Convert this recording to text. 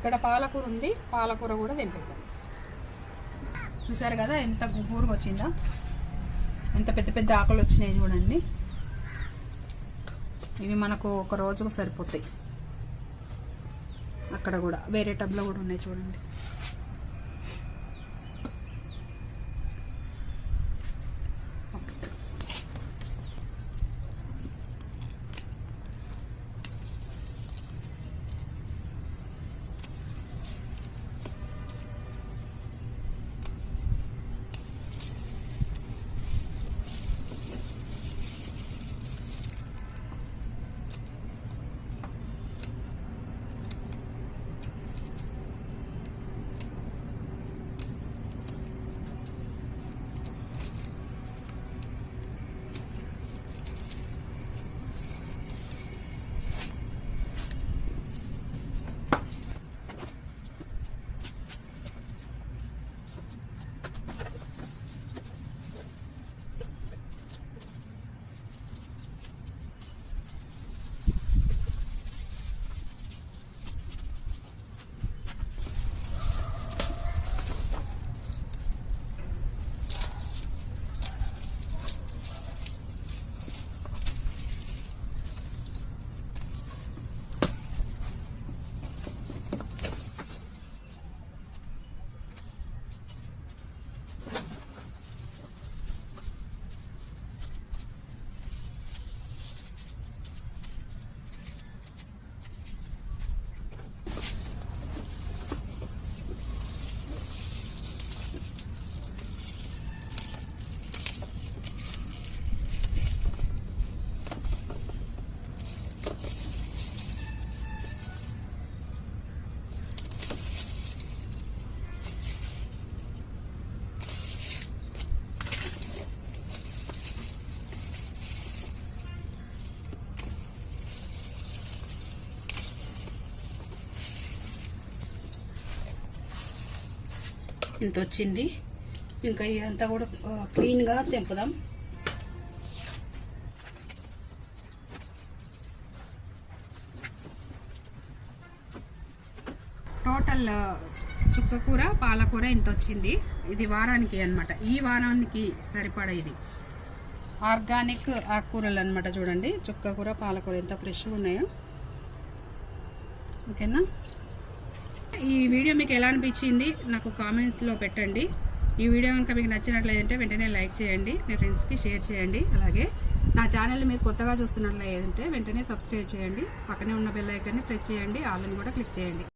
ఇక్కడ పాలకూర ఉంది, పాలకూర కూడా తెంపేద్దాం. చూసారు కదా ఎంత గుబూరుగా వచ్చిందో, ఎంత పెద్ద పెద్ద ఆకులు వచ్చినాయి చూడండి. ఇవి మనకు ఒక రోజుకు సరిపోతాయి. అక్కడ కూడా వేరే టబ్లో కూడా ఉన్నాయి చూడండి. ఇంత వచ్చింది. ఇంకా ఇదంతా కూడా క్లీన్గా తెంపుదాం. టోటల్ చుక్కకూర పాలకూర ఇంత వచ్చింది. ఇది వారానికి అన్నమాట. ఈ వారానికి సరిపడా ఇది ఆర్గానిక్ ఆకుకూరలు అన్నమాట. చూడండి చుక్కకూర పాలకూర ఎంత ఫ్రెష్గా ఉన్నాయో. ఓకేనా? ఈ వీడియో మీకు ఎలా అనిపించింది నాకు కామెంట్స్లో పెట్టండి. ఈ వీడియో కనుక మీకు నచ్చినట్లయితే వెంటనే లైక్ చేయండి, మీ ఫ్రెండ్స్కి షేర్ చేయండి. అలాగే నా ఛానల్ని మీరు కొత్తగా చూస్తున్నట్లయితే వెంటనే సబ్స్క్రైబ్ చేయండి. పక్కనే ఉన్న బెల్ ఐకాన్ని ప్రెస్ చేయండి, ఆల్ అని కూడా క్లిక్ చేయండి.